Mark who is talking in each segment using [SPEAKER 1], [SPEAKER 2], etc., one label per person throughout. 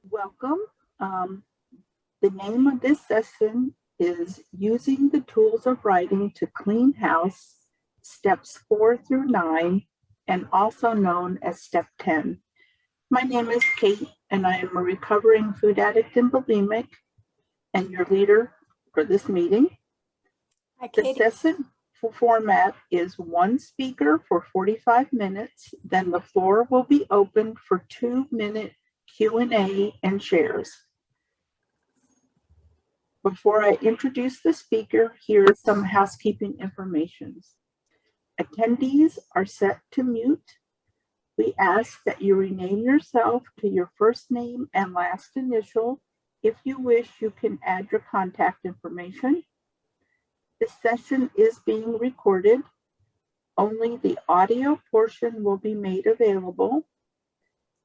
[SPEAKER 1] Welcome. Um, the name of this session is Using the Tools of Writing to Clean House, Steps 4 through 9, and also known as Step 10. My name is Kate, and I am a recovering food addict and bulimic, and your leader for this meeting.
[SPEAKER 2] Hi,
[SPEAKER 1] The
[SPEAKER 2] Katie.
[SPEAKER 1] session format is one speaker for 45 minutes, then the floor will be open for 2-minute Q&A and shares. Before I introduce the speaker, here is some housekeeping information. Attendees are set to mute. We ask that you rename yourself to your first name and last initial. If you wish, you can add your contact information. This session is being recorded. Only the audio portion will be made available.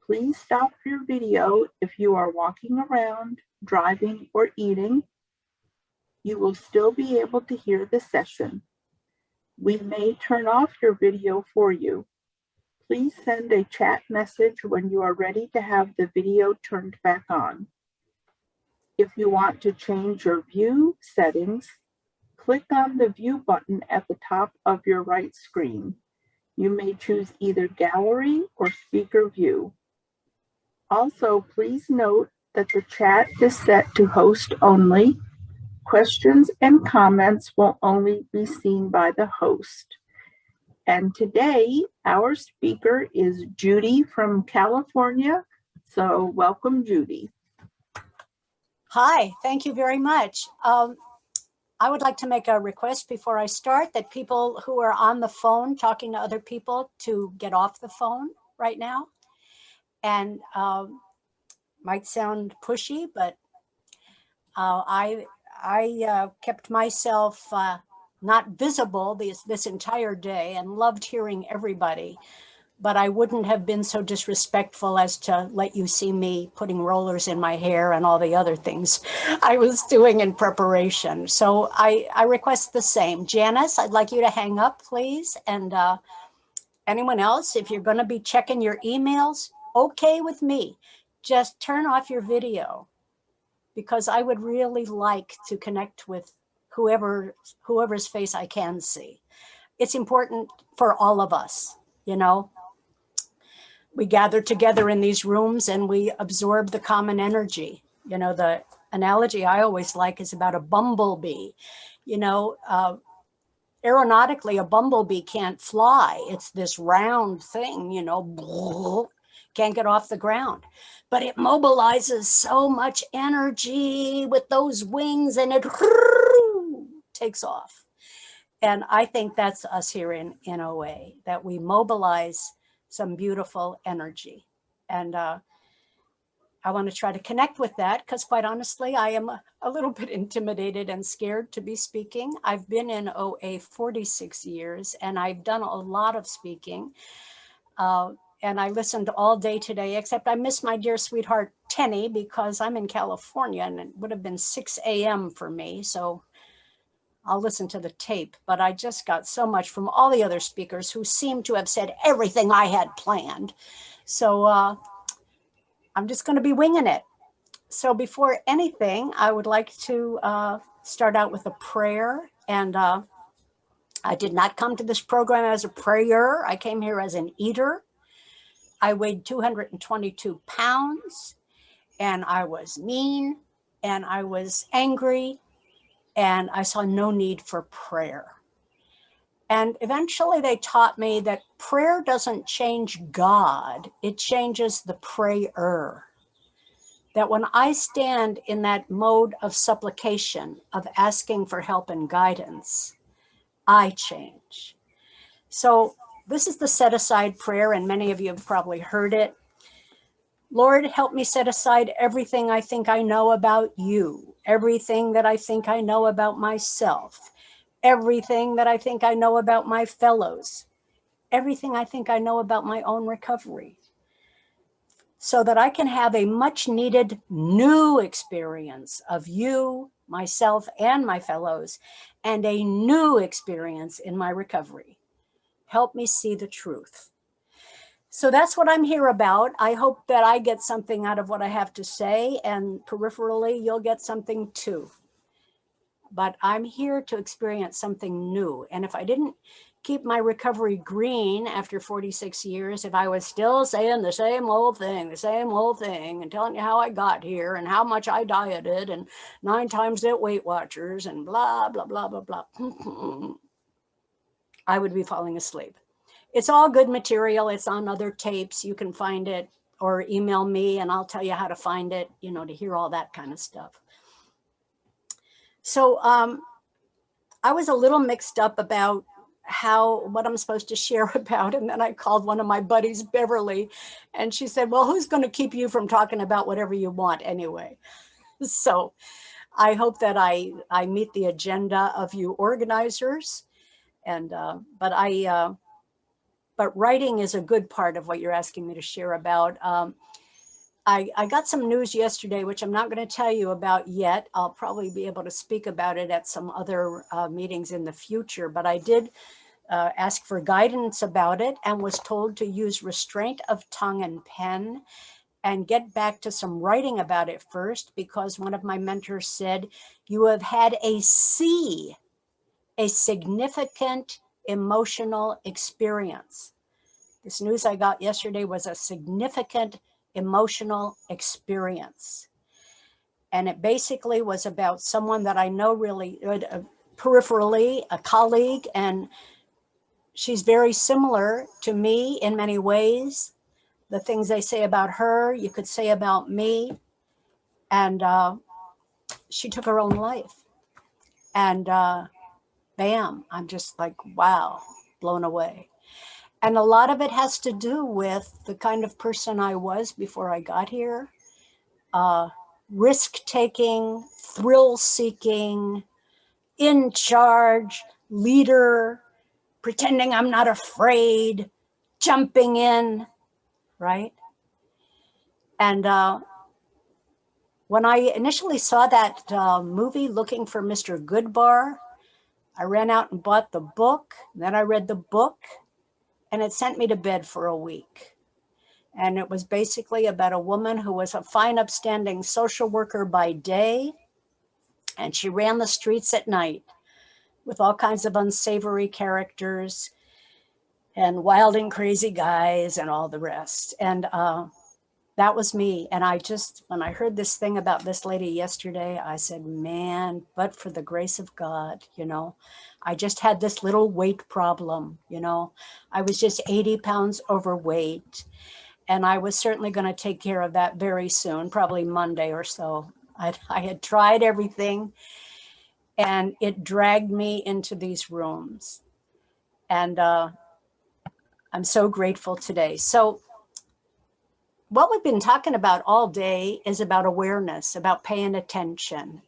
[SPEAKER 1] Please stop your video if you are walking around, driving, or eating. You will still be able to hear the session. We may turn off your video for you. Please send a chat message when you are ready to have the video turned back on. If you want to change your view settings, click on the view button at the top of your right screen. You may choose either gallery or speaker view. Also, please note that the chat is set to host only. Questions and comments will only be seen by the host. And today, our speaker is Judy from California. So welcome, Judy.
[SPEAKER 2] Hi, thank you very much. I would like to make a request before I start that people who are on the phone talking to other people to get off the phone right now. And might sound pushy, but I kept myself not visible this entire day and loved hearing everybody. But I wouldn't have been so disrespectful as to let you see me putting rollers in my hair and all the other things I was doing in preparation. So I request the same. Janice, I'd like you to hang up, please. And anyone else, if you're going to be checking your emails, okay with me. Just turn off your video because I would really like to connect with whoever's face I can see. It's important for all of us, you know. We gather together in these rooms and we absorb the common energy. You know, the analogy I always like is about a bumblebee. You know, aeronautically, a bumblebee can't fly. It's this round thing, you know, can't get off the ground. But it mobilizes so much energy with those wings and it takes off. And I think that's us here in OA, that we mobilize some beautiful energy. And I want to try to connect with that because quite honestly, I am a little bit intimidated and scared to be speaking. I've been in OA 46 years and I've done a lot of speaking. And I listened all day today, except I miss my dear sweetheart Tenny because I'm in California and it would have been 6 a.m. for me. So I'll listen to the tape, but I just got so much from all the other speakers who seem to have said everything I had planned. So I'm just going to be winging it. So before anything, I would like to start out with a prayer. And I did not come to this program as a prayer. I came here as an eater. I weighed 222 pounds and I was mean and I was angry. And I saw no need for prayer. And eventually they taught me that prayer doesn't change God, it changes the prayer. That when I stand in that mode of supplication, of asking for help and guidance, I change. So this is the set aside prayer, and many of you have probably heard it. Lord, help me set aside everything I think I know about you, everything that I think I know about myself, everything that I think I know about my fellows, everything I think I know about my own recovery, so that I can have a much needed new experience of you, myself, and my fellows, and a new experience in my recovery. Help me see the truth. So that's what I'm here about. I hope that I get something out of what I have to say, and peripherally, you'll get something too. But I'm here to experience something new. And if I didn't keep my recovery green after 46 years, if I was still saying the same old thing, and telling you how I got here and how much I dieted and 9 times at Weight Watchers and blah, blah, blah, blah, blah, I would be falling asleep. It's all good material. It's on other tapes. You can find it or email me and I'll tell you how to find it, you know, to hear all that kind of stuff. So I was a little mixed up about what I'm supposed to share about. And then I called one of my buddies, Beverly, and she said, well, who's going to keep you from talking about whatever you want anyway? So I hope that I meet the agenda of you organizers. And, but writing is a good part of what you're asking me to share about. I got some news yesterday, which I'm not going to tell you about yet. I'll probably be able to speak about it at some other meetings in the future, but I did ask for guidance about it and was told to use restraint of tongue and pen and get back to some writing about it first, because one of my mentors said, you have had a significant emotional experience. This news I got yesterday was a significant emotional experience. And it basically was about someone that I know really peripherally, a colleague, and she's very similar to me in many ways. The things they say about her, you could say about me. And she took her own life. And bam, I'm just like, wow, blown away. And a lot of it has to do with the kind of person I was before I got here. Risk-taking, thrill-seeking, in charge, leader, pretending I'm not afraid, jumping in, right? And when I initially saw that movie, Looking for Mr. Goodbar, I ran out and bought the book. Then I read the book, and it sent me to bed for a week. And it was basically about a woman who was a fine, upstanding social worker by day, and she ran the streets at night with all kinds of unsavory characters and wild and crazy guys and all the rest. And that was me. And I just, when I heard this thing about this lady yesterday, I said, man, but for the grace of God, you know, I just had this little weight problem, you know, I was just 80 pounds overweight. And I was certainly going to take care of that very soon, probably Monday or so. I had tried everything, and it dragged me into these rooms. And I'm so grateful today. So what we've been talking about all day is about awareness, about paying attention.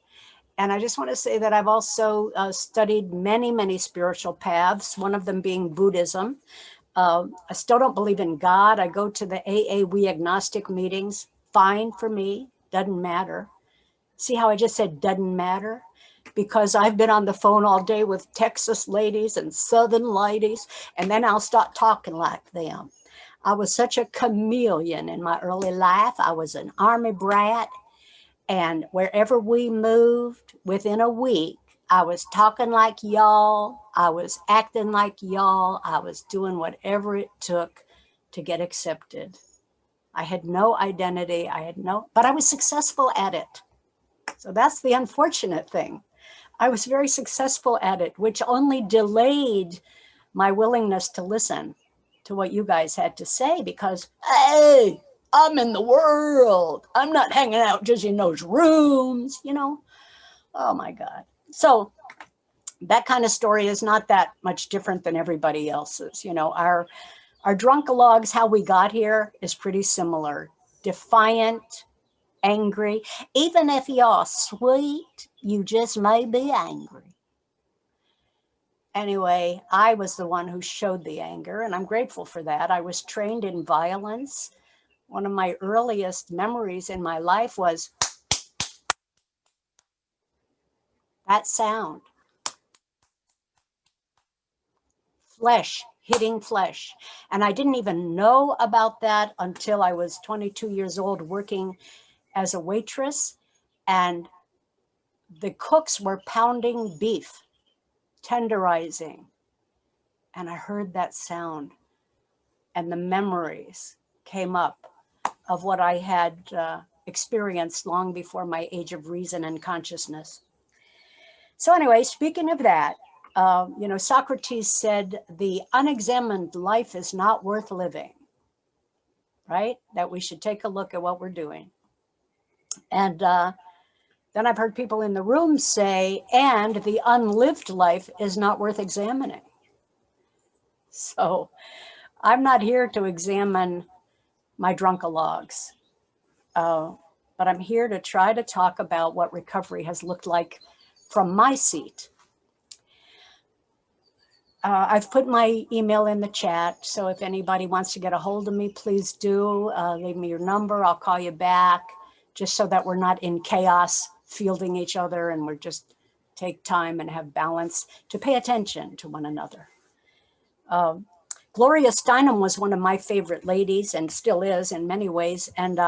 [SPEAKER 2] And I just want to say that I've also studied many, many spiritual paths, one of them being Buddhism. I still don't believe in God. I go to the AA We Agnostic meetings. Fine for me. Doesn't matter. See how I just said doesn't matter? Because I've been on the phone all day with Texas ladies and Southern ladies, and then I'll start talking like them. I was such a chameleon in my early life. I was an Army brat, and wherever we moved, within a week, I was talking like y'all. I was acting like y'all. I was doing whatever it took to get accepted. I had no identity. But I was successful at it. So that's the unfortunate thing. I was very successful at it, which only delayed my willingness to listen to what you guys had to say, because, hey, I'm in the world. I'm not hanging out just in those rooms, you know? Oh my God. So that kind of story is not that much different than everybody else's. You know, our drunkalogs, how we got here, is pretty similar. Defiant, angry. Even if you're sweet, you just may be angry. Anyway, I was the one who showed the anger, and I'm grateful for that. I was trained in violence. One of my earliest memories in my life was that sound. Flesh hitting flesh. And I didn't even know about that until I was 22 years old working as a waitress. And the cooks were pounding beef, tenderizing. And I heard that sound, and the memories came up of what I had experienced long before my age of reason and consciousness. So anyway, speaking of that, Socrates said, the unexamined life is not worth living, right? That we should take a look at what we're doing. And then I've heard people in the room say, and the unlived life is not worth examining. So I'm not here to examine my drunkalogs, but I'm here to try to talk about what recovery has looked like from my seat. I've put my email in the chat, so if anybody wants to get a hold of me, please do. Leave me your number, I'll call you back, just so that we're not in chaos fielding each other, and we're just take time and have balance to pay attention to one another. Gloria Steinem was one of my favorite ladies, and still is in many ways, and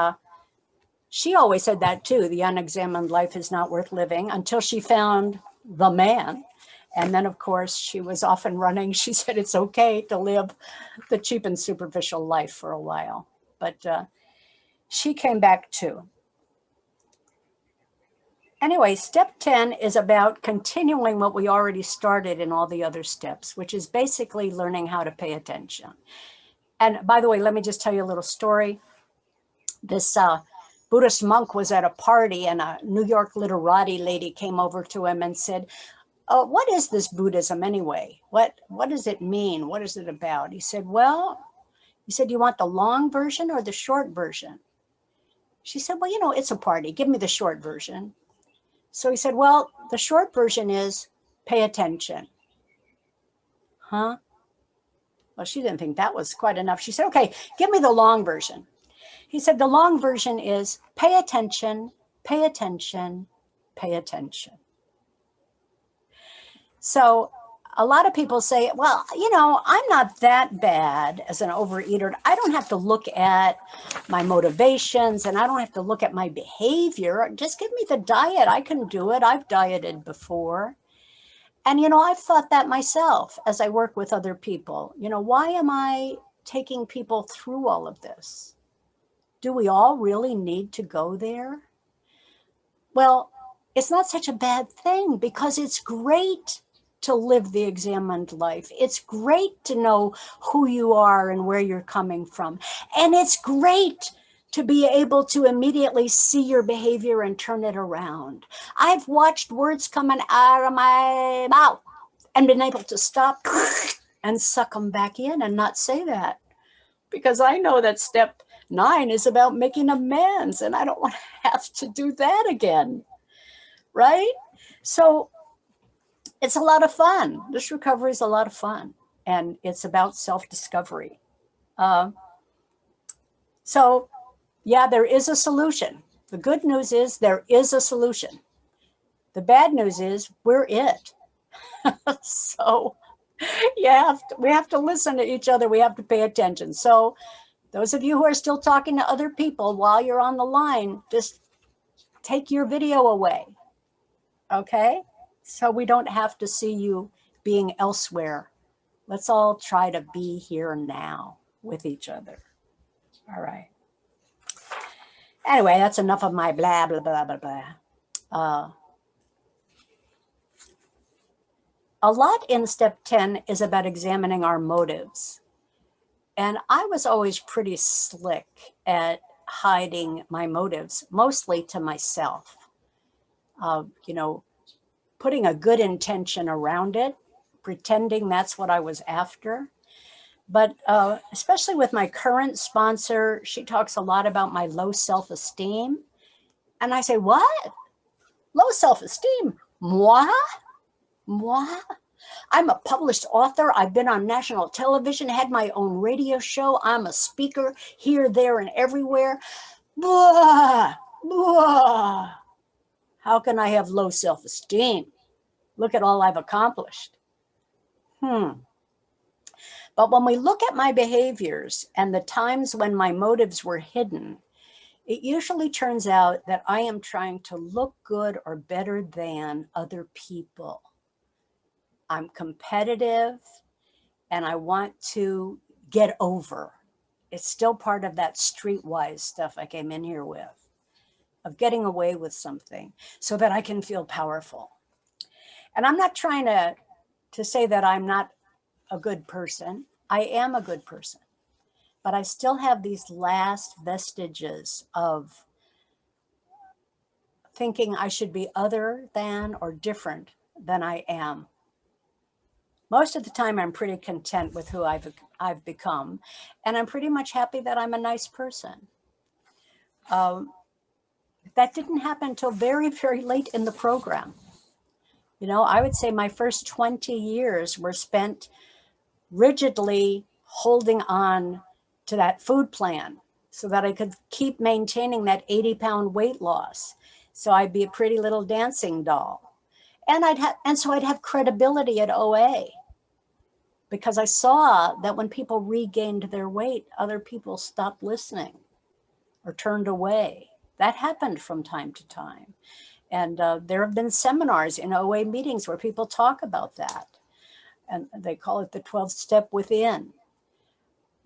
[SPEAKER 2] she always said that too, the unexamined life is not worth living, until she found the man. And then, of course, she was off and running. She said it's okay to live the cheap and superficial life for a while. But she came back too. Anyway, step 10 is about continuing what we already started in all the other steps, which is basically learning how to pay attention. And by the way, let me just tell you a little story. This Buddhist monk was at a party, and a New York literati lady came over to him and said, what is this Buddhism anyway? What does it mean? What is it about? He said, you want the long version or the short version? She said, well, it's a party. Give me the short version. So he said, well, the short version is pay attention. Huh? Well, she didn't think that was quite enough. She said, okay, give me the long version. He said, the long version is pay attention, pay attention, pay attention. So a lot of people say, well, I'm not that bad as an overeater. I don't have to look at my motivations, and I don't have to look at my behavior. Just give me the diet. I can do it. I've dieted before. And, I've thought that myself as I work with other people. Why am I taking people through all of this? Do we all really need to go there? Well, it's not such a bad thing, because it's great to live the examined life. It's great to know who you are and where you're coming from. And it's great to be able to immediately see your behavior and turn it around. I've watched words coming out of my mouth and been able to stop and suck them back in and not say that, because I know that step 9 is about making amends, and I don't want to have to do that again, right? So it's a lot of fun. This recovery is a lot of fun, and it's about self-discovery. So yeah, there is a solution. The good news is there is a solution. The bad news is we're it. So we have to listen to each other. We have to pay attention. So those of you who are still talking to other people while you're on the line, just take your video away, okay? So we don't have to see you being elsewhere. Let's all try to be here now with each other. All right. Anyway, that's enough of my blah, blah, blah, blah, blah. A lot in step 10 is about examining our motives. And I was always pretty slick at hiding my motives, mostly to myself. Putting a good intention around it, pretending that's what I was after. But especially with my current sponsor, she talks a lot about my low self-esteem. And I say, what? Low self-esteem? Moi? I'm a published author. I've been on national television, had my own radio show. I'm a speaker here, there, and everywhere. Blah, blah. How can I have low self-esteem? Look at all I've accomplished. But But when we look at my behaviors and the times when my motives were hidden, it usually turns out that I am trying to look good or better than other people. I'm competitive and I want to get over. It's still part of that streetwise stuff I came in here with, of getting away with something so that I can feel powerful. And I'm not trying to say that I'm not a good person. I am a good person, but I still have these last vestiges of thinking I should be other than or different than I am. Most of the time, I'm pretty content with who I've become, and I'm pretty much happy that I'm a nice person. That didn't happen until very, very late in the program. You know, I would say my first 20 years were spent rigidly holding on to that food plan so that I could keep maintaining that 80-pound weight loss. So I'd be a pretty little dancing doll. And so I'd have credibility at OA because I saw that when people regained their weight, other people stopped listening or turned away. That happened from time to time. And there have been seminars in OA meetings where people talk about that. And they call it the 12th step within.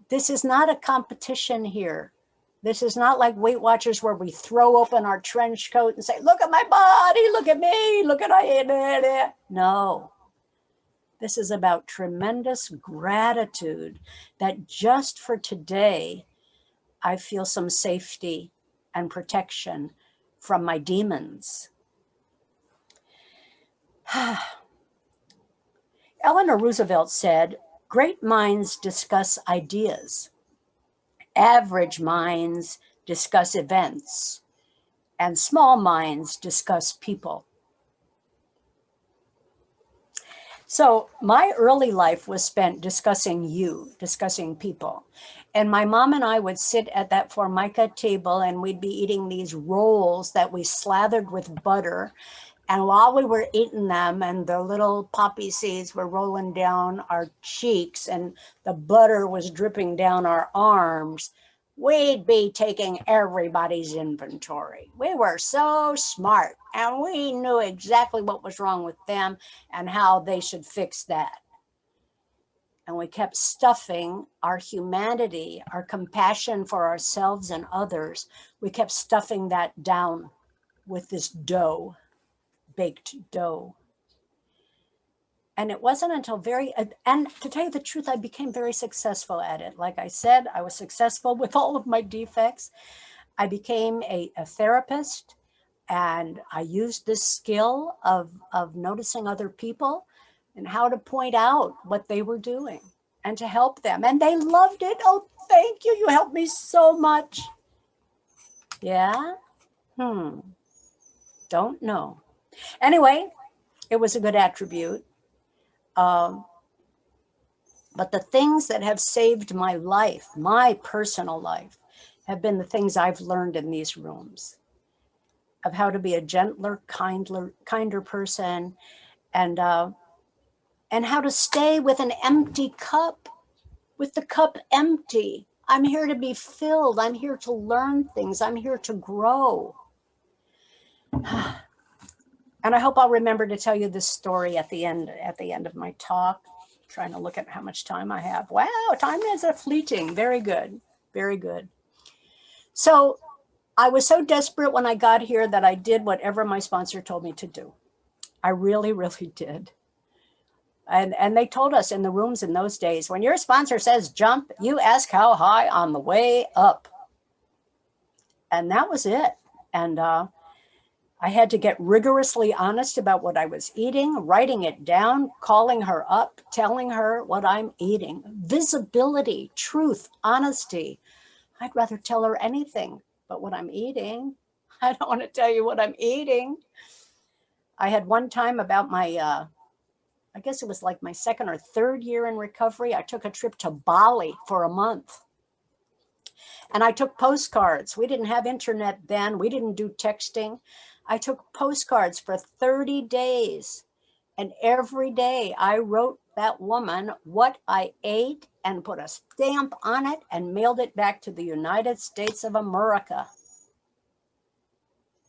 [SPEAKER 2] This is not a competition here. This is not like Weight Watchers where we throw open our trench coat and say, look at my body, look at me, look at I. No. This is about tremendous gratitude that just for today, I feel some safety and protection from my demons. Eleanor Roosevelt said, great minds discuss ideas. Average minds discuss events. And small minds discuss people. So my early life was spent discussing people. And my mom and I would sit at that Formica table and we'd be eating these rolls that we slathered with butter. And while we were eating them and the little poppy seeds were rolling down our cheeks and the butter was dripping down our arms, we'd be taking everybody's inventory. We were so smart and we knew exactly what was wrong with them and how they should fix that. And we kept stuffing our humanity, our compassion for ourselves and others. We kept stuffing that down with this dough, baked dough. And it wasn't until and to tell you the truth, I became very successful at it. Like I said, I was successful with all of my defects. I became a therapist and I used this skill of noticing other people and how to point out what they were doing and to help them. And they loved it. Oh, thank you. You helped me so much. Yeah? Don't know. Anyway, it was a good attribute. But the things that have saved my life, my personal life, have been the things I've learned in these rooms of how to be a gentler, kinder person, and how to stay with an empty cup, with the cup empty. I'm here to be filled. I'm here to learn things. I'm here to grow. And I hope I'll remember to tell you this story at the end of my talk. Trying to look at how much time I have. Wow, time is fleeting. Very good. Very good. So I was so desperate when I got here that I did whatever my sponsor told me to do. I really, really did. And they told us in the rooms in those days, when your sponsor says jump, you ask how high on the way up. And that was it. And I had to get rigorously honest about what I was eating, writing it down, calling her up, telling her what I'm eating. Visibility, truth, honesty. I'd rather tell her anything but what I'm eating. I don't want to tell you what I'm eating. I had one time about my, I guess it was like my second or third year in recovery. I took a trip to Bali for a month. And I took postcards. We didn't have internet then. We didn't do texting. I took postcards for 30 days. And every day I wrote that woman what I ate and put a stamp on it and mailed it back to the United States of America.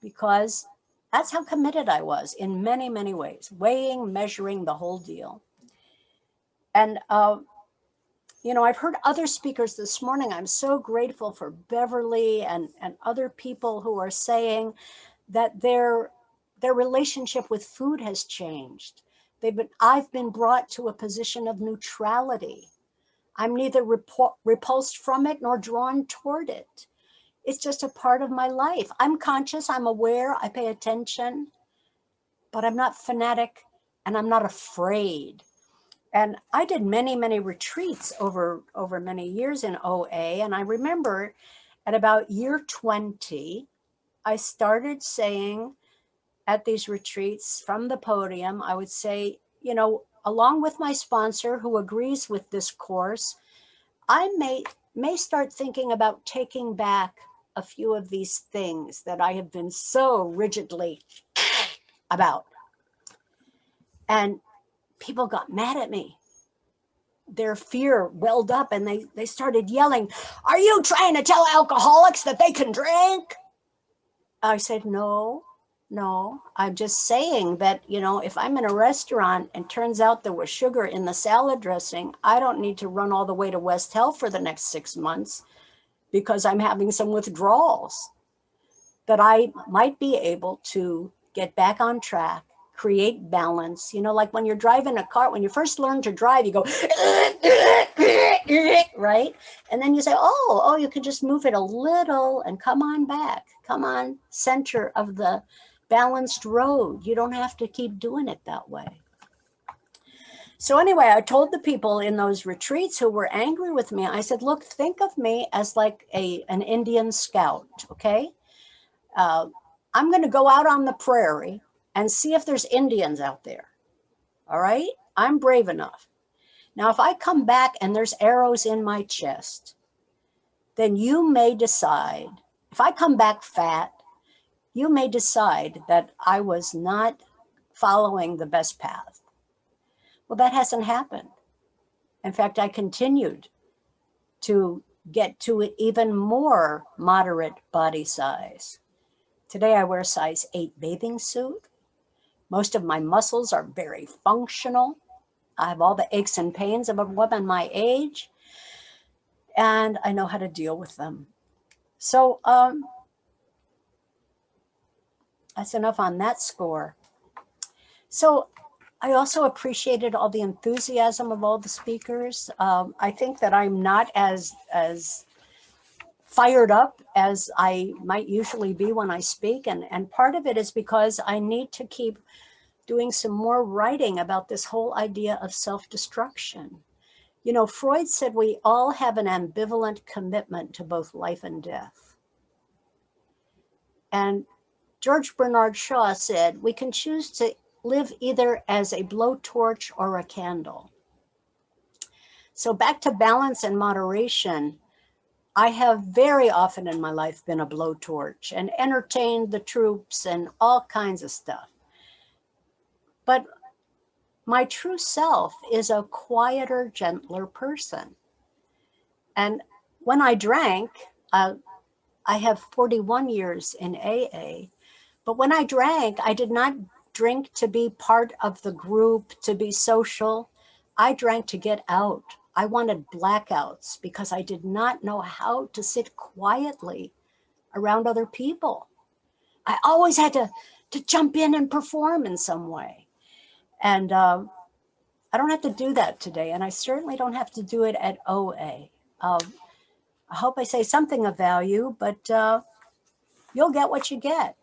[SPEAKER 2] Because that's how committed I was in many, many ways, weighing, measuring, the whole deal. And, I've heard other speakers this morning. I'm so grateful for Beverly and other people who are saying that their relationship with food has changed. I've been brought to a position of neutrality. I'm neither repulsed from it nor drawn toward it. It's just a part of my life. I'm conscious, I'm aware, I pay attention, but I'm not fanatic and I'm not afraid. And I did many, many retreats over many years in OA. And I remember at about year 20, I started saying at these retreats from the podium, I would say, along with my sponsor who agrees with this course, I may start thinking about taking back a few of these things that I have been so rigidly about. And people got mad at me. Their fear welled up and they started yelling, "Are you trying to tell alcoholics that they can drink?" I said, no, I'm just saying that, if I'm in a restaurant and turns out there was sugar in the salad dressing, I don't need to run all the way to West Health for the next 6 months because I'm having some withdrawals. That I might be able to get back on track, create balance. Like when you're driving a car, when you first learn to drive, you go, right? And then you say, oh, you can just move it a little and come on back. Come on, center of the balanced road. You don't have to keep doing it that way. So anyway, I told the people in those retreats who were angry with me, I said, look, think of me as like an Indian scout, okay? I'm going to go out on the prairie and see if there's Indians out there. All right? I'm brave enough. Now, if I come back and there's arrows in my chest, then you may decide, if I come back fat, you may decide that I was not following the best path. Well, that hasn't happened. In fact, I continued to get to an even more moderate body size. Today I wear a size 8 bathing suit. Most of my muscles are very functional. I have all the aches and pains of a woman my age, and I know how to deal with them. So that's enough on that score. So I also appreciated all the enthusiasm of all the speakers. I think that I'm not as fired up as I might usually be when I speak. And part of it is because I need to keep doing some more writing about this whole idea of self-destruction. Freud said we all have an ambivalent commitment to both life and death. And George Bernard Shaw said, we can choose to live either as a blowtorch or a candle. So back to balance and moderation, I have very often in my life been a blowtorch and entertained the troops and all kinds of stuff. But my true self is a quieter, gentler person. And when I drank, I have 41 years in AA, but when I drank, I did not drink to be part of the group, to be social. I drank to get out. I wanted blackouts because I did not know how to sit quietly around other people. I always had to jump in and perform in some way. And I don't have to do that today. And I certainly don't have to do it at OA. I hope I say something of value, but you'll get what you get.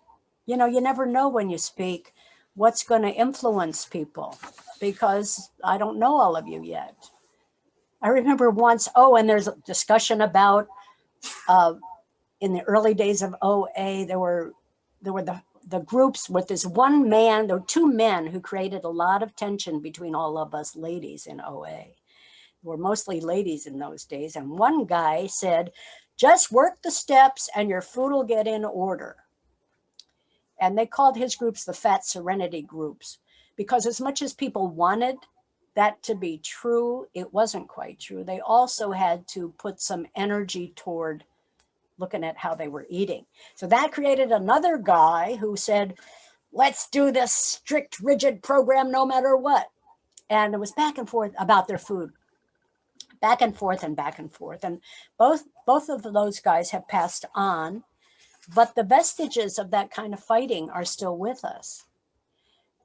[SPEAKER 2] You never know when you speak what's going to influence people, because I don't know all of you yet. I remember once, and there's a discussion about in the early days of OA, there were the groups with this one man. There were two men who created a lot of tension between all of us ladies in OA. There were mostly ladies in those days. And one guy said, just work the steps and your food will get in order. And they called his groups the Fat Serenity groups, because as much as people wanted that to be true, it wasn't quite true. They also had to put some energy toward looking at how they were eating. So that created another guy who said, let's do this strict, rigid program no matter what. And it was back and forth about their food, back and forth and back and forth. And both of those guys have passed on, but the vestiges of that kind of fighting are still with us.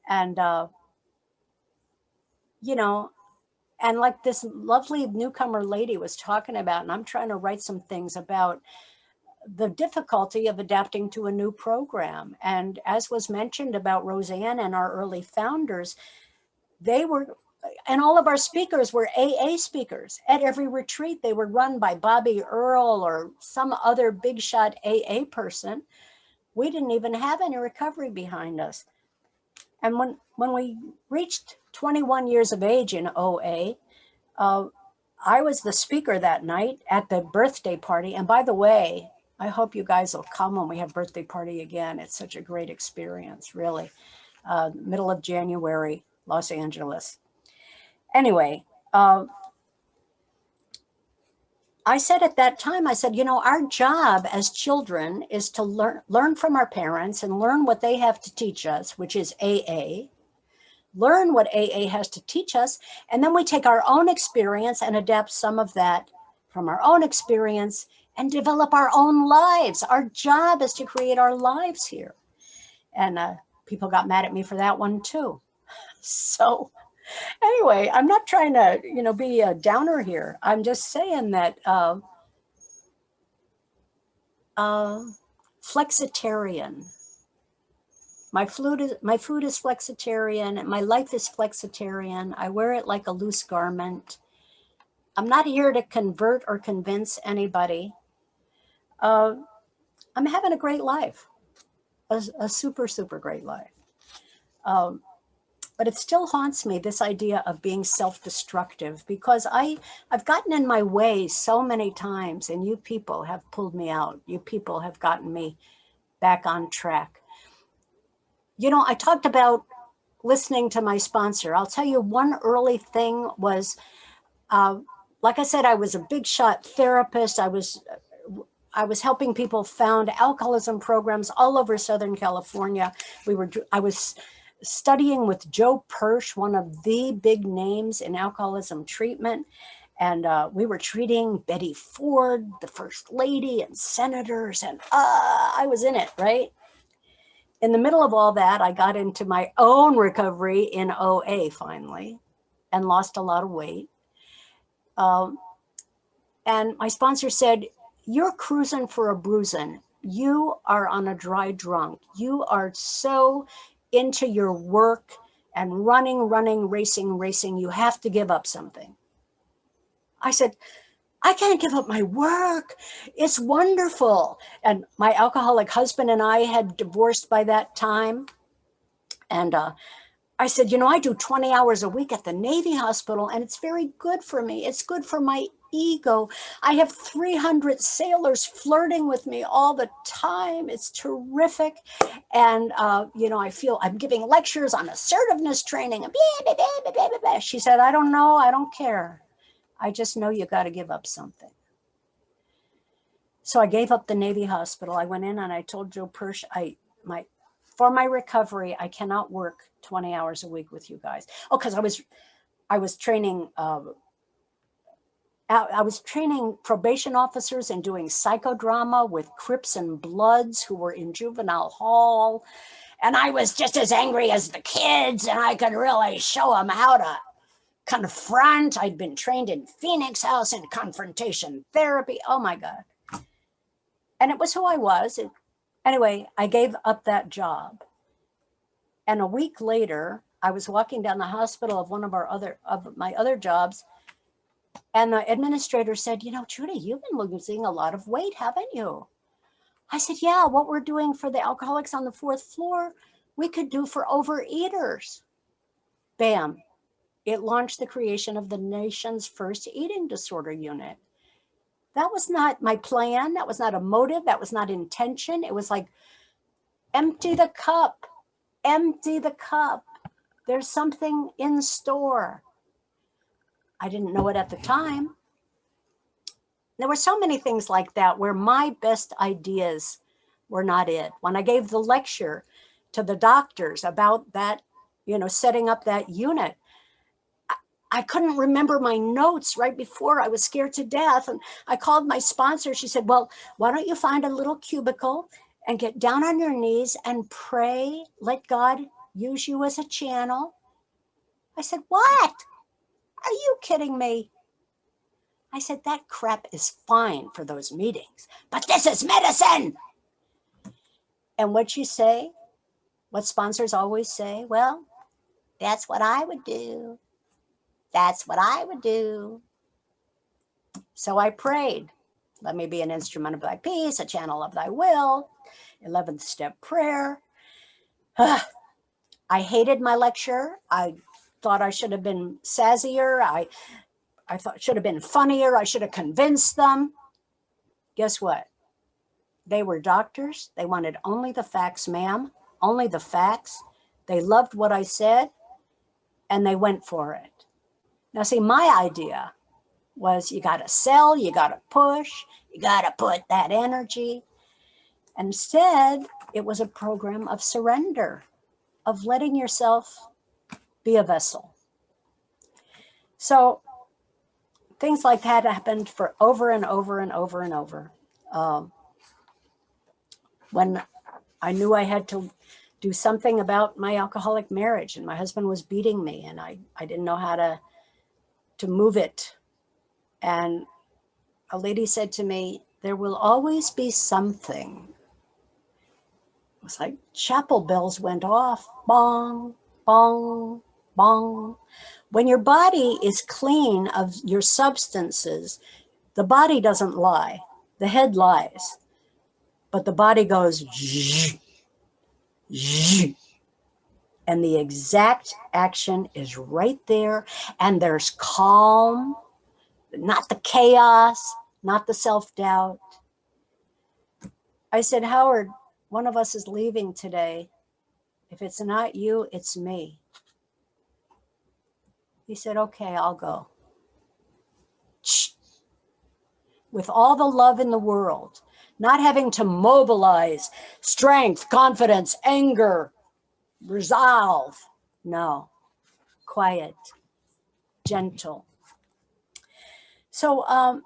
[SPEAKER 2] And, you know, and like this lovely newcomer lady was talking about, and I'm trying to write some things about the difficulty of adapting to a new program. And as was mentioned about Roseanne and our early founders, they were, and all of our speakers were AA speakers. At every retreat, they were run by Bobby Earl or some other big shot AA person. We didn't even have any recovery behind us. And when we reached 21 years of age in OA, I was the speaker that night at the birthday party. And by the way, I hope you guys will come when we have birthday party again. It's such a great experience, really. Middle of January, Los Angeles. Anyway, I said at that time, I said, you know, our job as children is to learn from our parents and learn what they have to teach us, which is AA. Learn what AA has to teach us, and then we take our own experience and adapt some of that from our own experience and develop our own lives. Our job is to create our lives here. And people got mad at me for that one too. So anyway, I'm not trying to, you know, be a downer here. I'm just saying that flexitarian. My food is flexitarian, and my life is flexitarian. I wear it like a loose garment. I'm not here to convert or convince anybody. I'm having a great life, a super, super great life. But it still haunts me, this idea of being self-destructive, because I've gotten in my way so many times, and you people have pulled me out. You people have gotten me back on track. You know, I talked about listening to my sponsor. I'll tell you one early thing was, like I said, I was a big shot therapist. I was helping people found alcoholism programs all over Southern California. I was studying with Joe Persh, one of the big names in alcoholism treatment. And we were treating Betty Ford, the first lady, and senators, and I was in it, right? In the middle of all that, I got into my own recovery in OA finally and lost a lot of weight. And my sponsor said, you're cruising for a bruising. You are on a dry drunk. You are so into your work and running, racing. You have to give up something. I said, I can't give up my work. It's wonderful. And my alcoholic husband and I had divorced by that time. And I said, you know, I do 20 hours a week at the Navy hospital, and it's very good for me. It's good for my ego. I have 300 sailors flirting with me all the time. It's terrific. And, you know, I feel I'm giving lectures on assertiveness training. And blah, blah, blah, blah, blah, blah. She said, I don't know. I don't care. I just know you got to give up something. So I gave up the Navy hospital. I went in and I told Joe Persh, for my recovery, I cannot work 20 hours a week with you guys. Oh, because I was training probation officers and doing psychodrama with Crips and Bloods who were in juvenile hall. And I was just as angry as the kids, and I could really show them how to confront. I'd been trained in Phoenix House in confrontation therapy. Oh my God. And it was who I was. Anyway, I gave up that job. And a week later, I was walking down the hospital of one of my other jobs. And the administrator said, you know, Judy, you've been losing a lot of weight, haven't you? I said, yeah, what we're doing for the alcoholics on the 4th floor, we could do for overeaters. Bam. It launched the creation of the nation's first eating disorder unit. That was not my plan. That was not a motive. That was not intention. It was like, empty the cup. Empty the cup. There's something in store. I didn't know it at the time. There were so many things like that where my best ideas were not it. When I gave the lecture to the doctors about that, setting up that unit, I couldn't remember my notes right before. I was scared to death. And I called my sponsor. She said, well, why don't you find a little cubicle and get down on your knees and pray? Let God use you as a channel. I said, what? Are you kidding me? I said, that crap is fine for those meetings, but this is medicine. And what you say, what sponsors always say, well, that's what I would do. That's what I would do. So I prayed. Let me be an instrument of thy peace, a channel of thy will. 11th step prayer. I hated my lecture. I thought I should have been sassier. I thought it should have been funnier. I should have convinced them. Guess what? They were doctors. They wanted only the facts, ma'am, only the facts. They loved what I said, and they went for it. Now, see, my idea was you got to sell, you got to push, you got to put that energy. Instead, it was a program of surrender, of letting yourself be a vessel. So things like that happened for over and over and over and over. When I knew I had to do something about my alcoholic marriage and my husband was beating me and I didn't know how to move it. And a lady said to me, there will always be something. It was like chapel bells went off, bong, bong, bong. When your body is clean of your substances, the body doesn't lie. The head lies, but the body goes zzz, zzz, and the exact action is right there. And there's calm, not the chaos, not the self-doubt. I said, Howard, one of us is leaving today. If it's not you, it's me. He said, okay, I'll go. With all the love in the world, not having to mobilize strength, confidence, anger, resolve. No, quiet, gentle. So I'm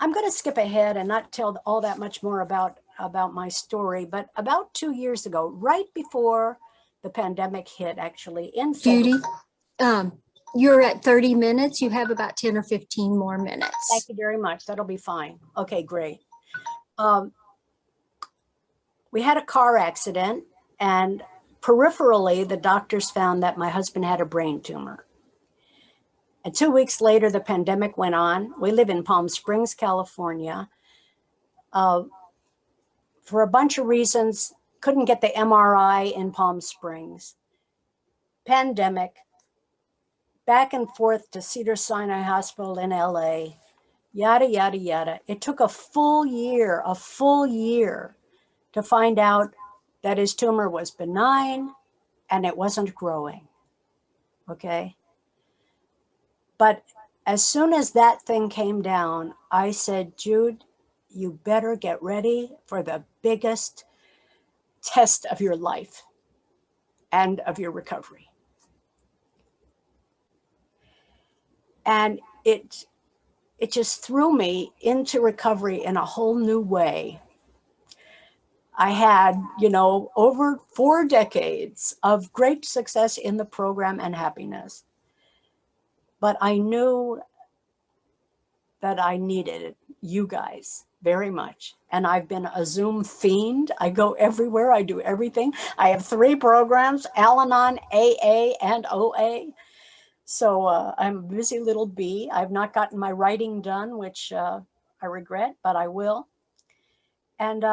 [SPEAKER 2] going to skip ahead and not tell all that much more about my story, but about 2 years ago, right before the pandemic hit, actually in
[SPEAKER 3] Judy,
[SPEAKER 2] February.
[SPEAKER 3] you're at 30 minutes. You have about 10 or 15 more minutes.
[SPEAKER 2] Thank you very much. That'll be fine. Okay, great. We had a car accident, and peripherally, the doctors found that my husband had a brain tumor. And 2 weeks later, the pandemic went on. We live in Palm Springs, California. For a bunch of reasons, couldn't get the MRI in Palm Springs. Pandemic, back and forth to Cedars-Sinai Hospital in LA, yada, yada, yada. It took a full year to find out that his tumor was benign and it wasn't growing, okay? But as soon as that thing came down, I said, Jude, you better get ready for the biggest test of your life and of your recovery. And it just threw me into recovery in a whole new way. I had, over 4 decades of great success in the program and happiness. But I knew that I needed you guys very much. And I've been a Zoom fiend. I go everywhere. I do everything. I have 3 programs, Al-Anon, AA, and OA. So I'm a busy little bee. I've not gotten my writing done, which I regret, but I will. And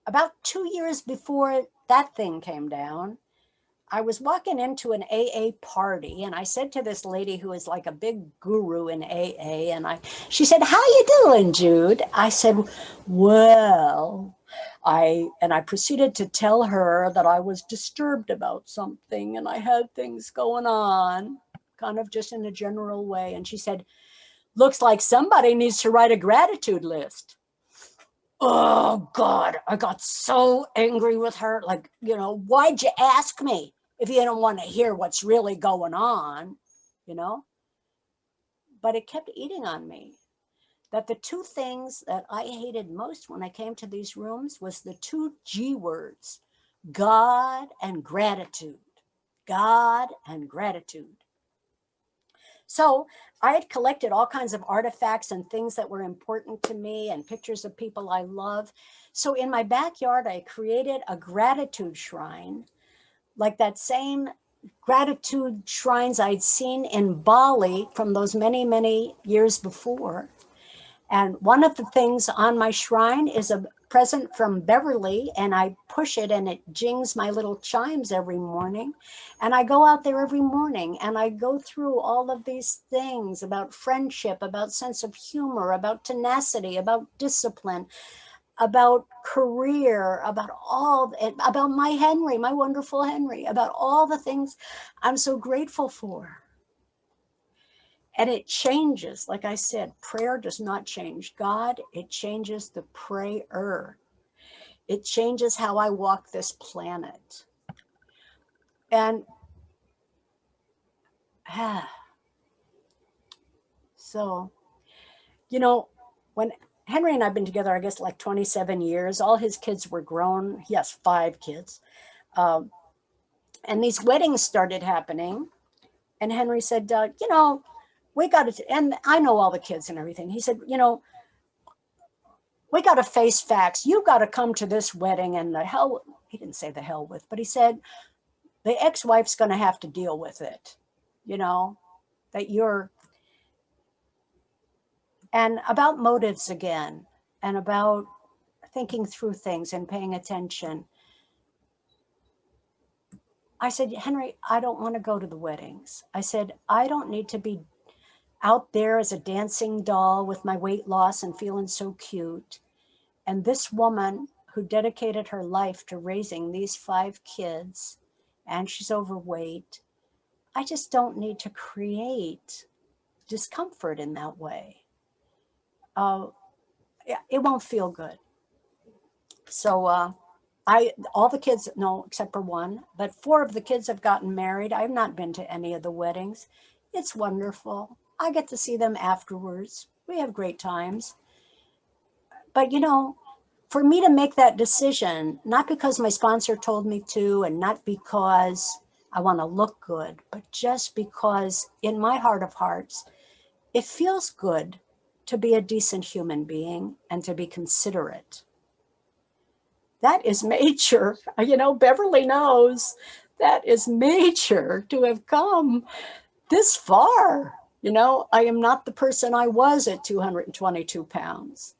[SPEAKER 2] about 2 years before that thing came down, I was walking into an AA party, and I said to this lady who is like a big guru in AA, and she said, "How you doing, Jude?" I said, "Well," I proceeded to tell her that I was disturbed about something and I had things going on, kind of just in a general way. And she said, looks like somebody needs to write a gratitude list. Oh God, I got so angry with her. Like, you know, why'd you ask me if you don't want to hear what's really going on, you know? But it kept eating on me. That the two things that I hated most when I came to these rooms was the two G words, God and gratitude. God and gratitude. So I had collected all kinds of artifacts and things that were important to me and pictures of people I love. So in my backyard, I created a gratitude shrine, like that same gratitude shrines I'd seen in Bali from those many, many years before. And one of the things on my shrine is a present from Beverly, and I push it and it jings my little chimes every morning. And I go out there every morning and I go through all of these things about friendship, about sense of humor, about tenacity, about discipline, about career, about about my Henry, my wonderful Henry, about all the things I'm so grateful for. And it changes. Like I said, prayer does not change God. It changes the prayer. It changes how I walk this planet. And so, you know, when Henry and I've been together, I guess like 27 years, all his kids were grown. He has 5 kids. And these weddings started happening. And Henry said, you know, we got to, and I know all the kids and everything. He said, you know, we got to face facts. You got to come to this wedding and the hell, he didn't say the hell with, but he said, the ex-wife's going to have to deal with it, you know, that you're, and about motives again, and about thinking through things and paying attention. I said, Henry, I don't want to go to the weddings. I said, I don't need to be out there as a dancing doll with my weight loss and feeling so cute. And this woman who dedicated her life to raising these 5 kids, and she's overweight, I just don't need to create discomfort in that way. It won't feel good. So all the kids, no, except for one, but 4 of the kids have gotten married. I've not been to any of the weddings. It's wonderful. I get to see them afterwards. We have great times. But, you know, for me to make that decision, not because my sponsor told me to, and not because I want to look good, but just because in my heart of hearts, it feels good to be a decent human being and to be considerate. That is major. You know, Beverly knows that is major to have come this far. You know, I am not the person I was at 222 pounds.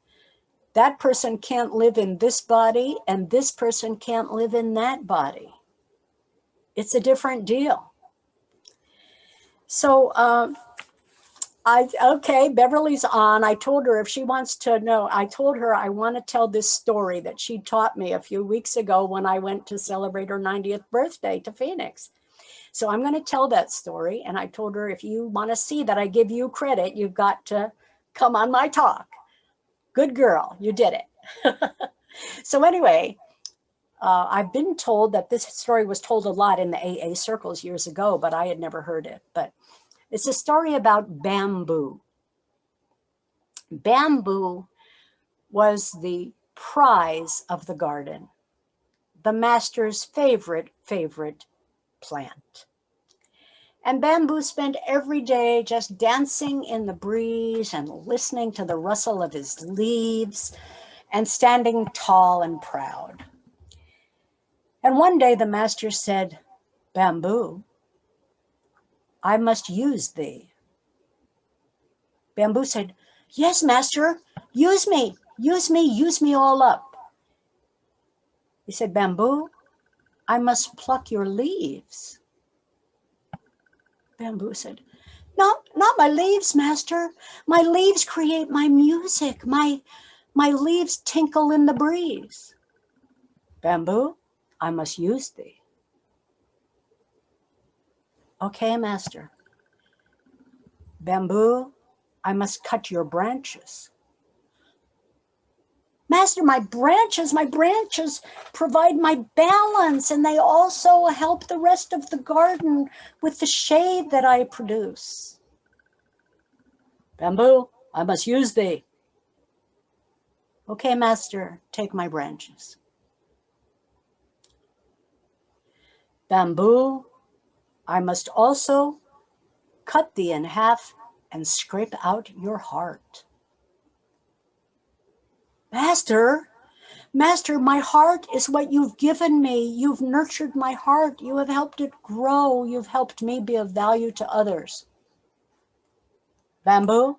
[SPEAKER 2] That person can't live in this body, and this person can't live in that body. It's a different deal. So, okay, Beverly's on. I told her if she wants to know, I told her I want to tell this story that she taught me a few weeks ago when I went to celebrate her 90th birthday to Phoenix. So I'm going to tell that story. And I told her, if you want to see that I give you credit, you've got to come on my talk. Good girl, you did it. So anyway, I've been told that this story was told a lot in the AA circles years ago, but I had never heard it. But it's a story about bamboo. Bamboo was the prize of the garden, the master's favorite plant. And Bamboo spent every day just dancing in the breeze and listening to the rustle of his leaves and standing tall and proud. And one day the master said, Bamboo, I must use thee. Bamboo said, yes, master, use me all up. He said, Bamboo, I must pluck your leaves. Bamboo said, no, not my leaves, master. My leaves create my music. My leaves tinkle in the breeze. Bamboo, I must use thee. Okay, master. Bamboo, I must cut your branches. Master, my branches provide my balance, and they also help the rest of the garden with the shade that I produce. Bamboo, I must use thee. Okay, master, take my branches. Bamboo, I must also cut thee in half and scrape out your heart. Master, my heart is what you've given me. You've nurtured my heart. You have helped it grow. You've helped me be of value to others. Bamboo,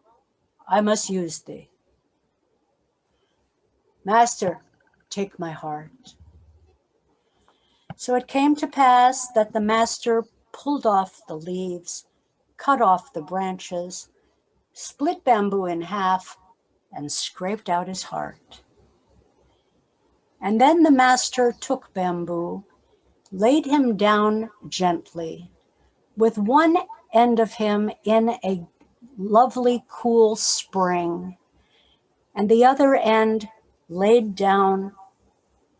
[SPEAKER 2] I must use thee. Master, take my heart. So it came to pass that the master pulled off the leaves, cut off the branches, split Bamboo in half, and scraped out his heart. And then the master took Bamboo, laid him down gently, with one end of him in a lovely cool spring, and the other end laid down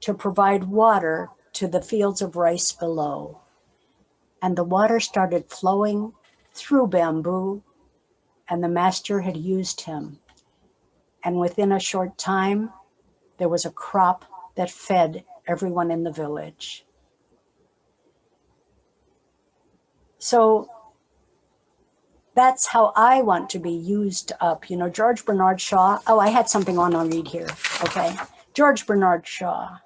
[SPEAKER 2] to provide water to the fields of rice below. And the water started flowing through Bamboo, and the master had used him. And within a short time, there was a crop that fed everyone in the village. So that's how I want to be used up. You know, George Bernard Shaw. Oh, I had something on I'll read here. Okay. George Bernard Shaw.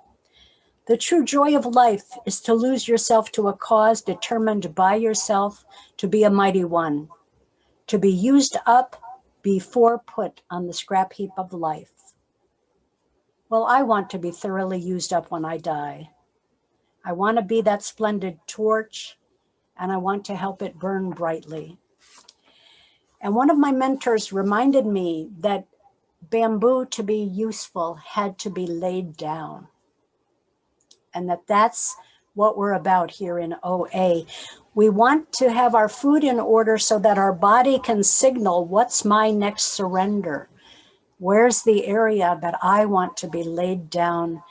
[SPEAKER 2] The true joy of life is to lose yourself to a cause determined by yourself to be a mighty one, to be used up before put on the scrap heap of life. Well, I want to be thoroughly used up when I die. I want to be that splendid torch, and I want to help it burn brightly. And one of my mentors reminded me that bamboo, to be useful, had to be laid down. And that's what we're about here in OA. We want to have our food in order so that our body can signal, what's my next surrender? Where's the area that I want to be laid down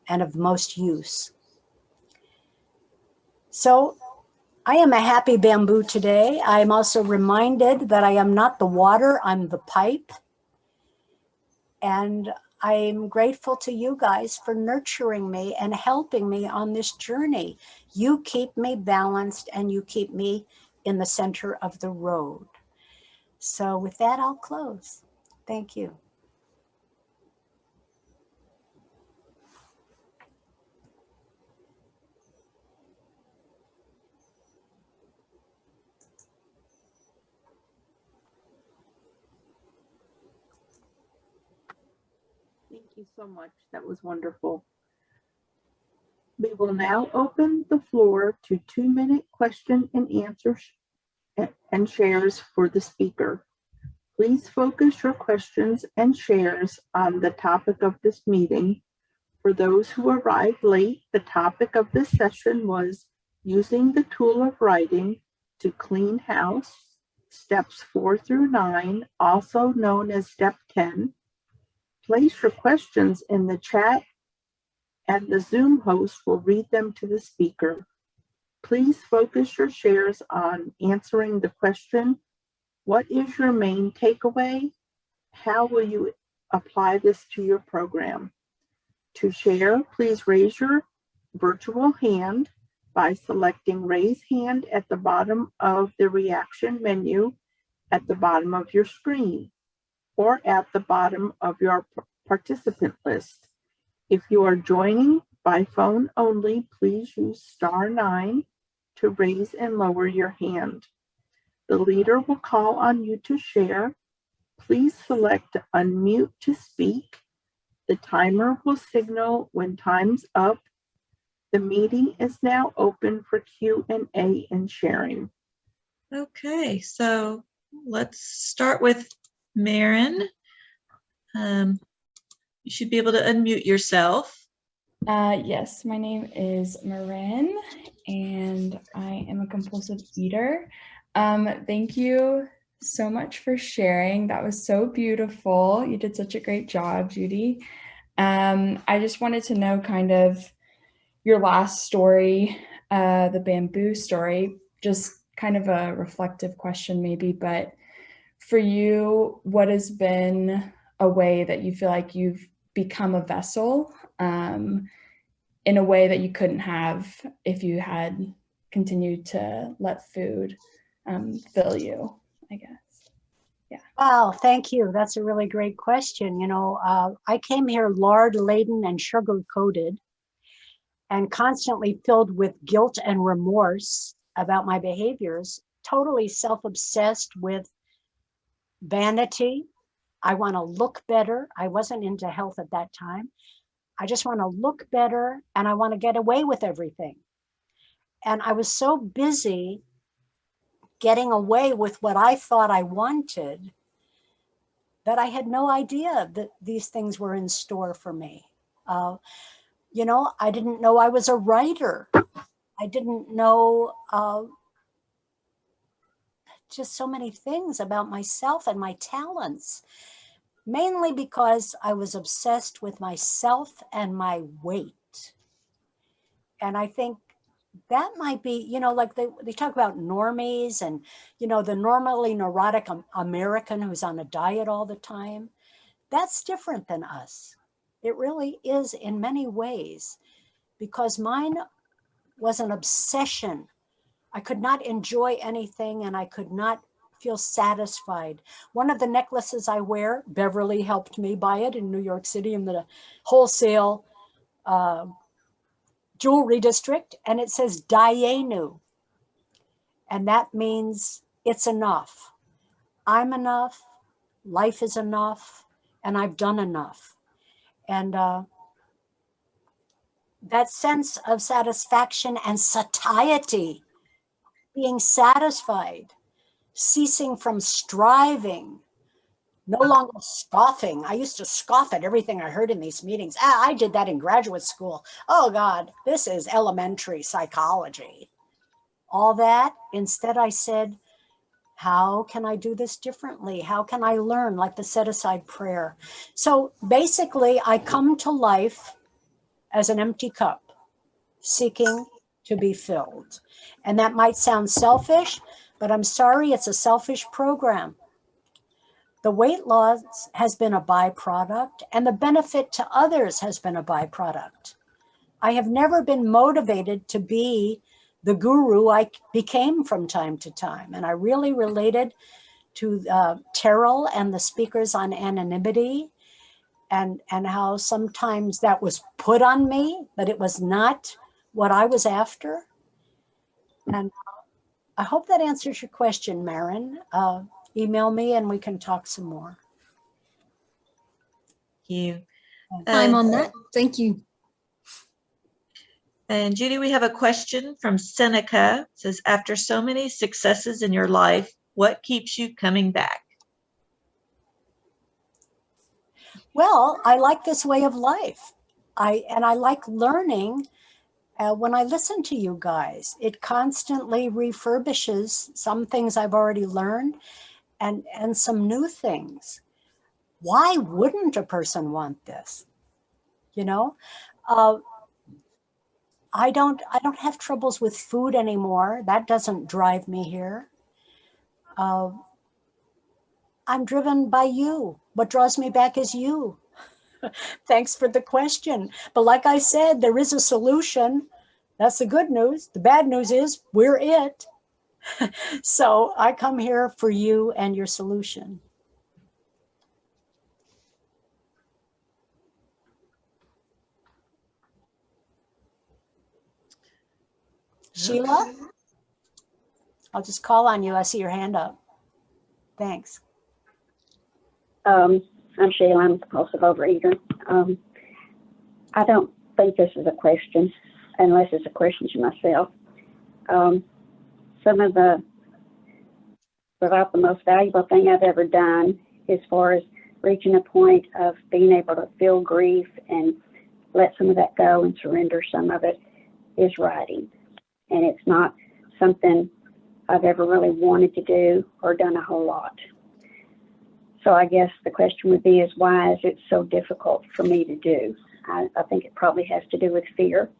[SPEAKER 2] and of most use? So I am a happy bamboo today. I am also reminded that I am not the water, I'm the pipe. And I'm grateful to you guys for nurturing me and helping me on this journey. You keep me balanced and you keep me in the center of the road. So with that, I'll close. Thank you.
[SPEAKER 1] Thank you so much. That was wonderful. We will now open the floor to 2-minute question and answer and shares for the speaker. Please focus your questions and shares on the topic of this meeting. For those who arrived late, the topic of this session was using the tool of writing to clean house, steps 4 through 9, also known as step 10. Place your questions in the chat and the Zoom host will read them to the speaker. Please focus your shares on answering the question, what is your main takeaway? How will you apply this to your program? To share, please raise your virtual hand by selecting raise hand at the bottom of the reaction menu at the bottom of your screen or at the bottom of your participant list. If you are joining by phone only, please use *9 to raise and lower your hand. The leader will call on you to share. Please select unmute to speak. The timer will signal when time's up. The meeting is now open for Q&A and sharing.
[SPEAKER 4] Okay, so let's start with Maren. You should be able to unmute yourself.
[SPEAKER 5] Yes, my name is Marin, and I am a compulsive eater. Thank you so much for sharing. That was so beautiful. You did such a great job, Judy. I just wanted to know kind of your last story, the bamboo story, just kind of a reflective question maybe, but for you, what has been a way that you feel like you've become a vessel in a way that you couldn't have if you had continued to let food fill you, I guess?
[SPEAKER 2] Wow, thank you. That's a really great question. I came here lard laden and sugar coated and constantly filled with guilt and remorse about my behaviors, totally self-obsessed with vanity. I want to look better. I wasn't into health at that time. I just want to look better and I want to get away with everything. And I was so busy getting away with what I thought I wanted that I had no idea that these things were in store for me. I didn't know I was a writer. I didn't know just so many things about myself and my talents, mainly because I was obsessed with myself and my weight. And I think that might be, like they talk about normies and, the normally neurotic American who's on a diet all the time. That's different than us. It really is in many ways, because mine was an obsession. I could not enjoy anything and I could not feel satisfied. One of the necklaces I wear, Beverly helped me buy it in New York City in the wholesale jewelry district, and it says Dayenu. And that means it's enough. I'm enough, life is enough, and I've done enough. And that sense of satisfaction and satiety, being satisfied, ceasing from striving, no longer scoffing. I used to scoff at everything I heard in these meetings. I did that in graduate school. Oh God, this is elementary psychology. All that. Instead, I said, how can I do this differently? How can I learn, like the set aside prayer? So basically, I come to life as an empty cup, seeking to be filled. And that might sound selfish, but I'm sorry, it's a selfish program. The weight loss has been a byproduct, and the benefit to others has been a byproduct. I have never been motivated to be the guru I became from time to time. And I really related to Terrell and the speakers on anonymity and how sometimes that was put on me, but it was not what I was after. And I hope that answers your question, Marin. Email me and we can talk some more.
[SPEAKER 4] Thank you.
[SPEAKER 3] Time on that. Thank you.
[SPEAKER 4] And Judy, we have a question from Seneca. It says, after so many successes in your life, what keeps you coming back?
[SPEAKER 2] Well, I like this way of life. I like learning. When I listen to you guys, it constantly refurbishes some things I've already learned and some new things. Why wouldn't a person want this? I don't have troubles with food anymore. That doesn't drive me here. I'm driven by you. What draws me back is you. Thanks for the question. But like I said, there is a solution. That's the good news. The bad news is we're it. So I come here for you and your solution. Sheila? I'll just call on you. I see your hand up. Thanks.
[SPEAKER 6] I'm Sheila. I'm a compulsive overeater. I don't think this is a question, unless it's a question to myself. Some of the, about the most valuable thing I've ever done as far as reaching a point of being able to feel grief and let some of that go and surrender some of it is writing. And it's not something I've ever really wanted to do or done a whole lot. So I guess the question would be is why is it so difficult for me to do? I think it probably has to do with fear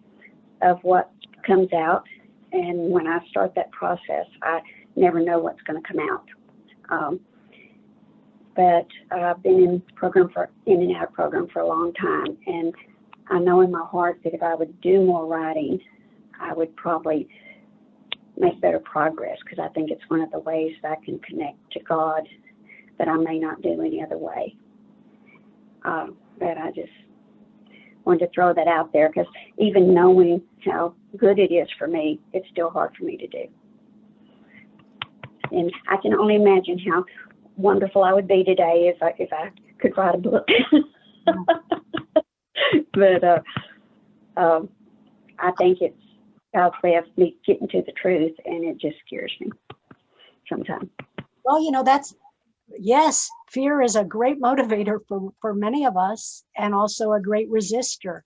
[SPEAKER 6] of what comes out. And when I start that process, I never know what's going to come out. But I've been in and out of program for a long time. And I know in my heart that if I would do more writing, I would probably make better progress, because I think it's one of the ways that I can connect to God that I may not do any other way. But I just wanted to throw that out there, because even knowing how good it is for me, it's still hard for me to do. And I can only imagine how wonderful I would be today if I could write a book. But I think it's God's way of me getting to the truth, and it just scares me sometimes.
[SPEAKER 2] Well, you know, yes, fear is a great motivator for many of us, and also a great resistor.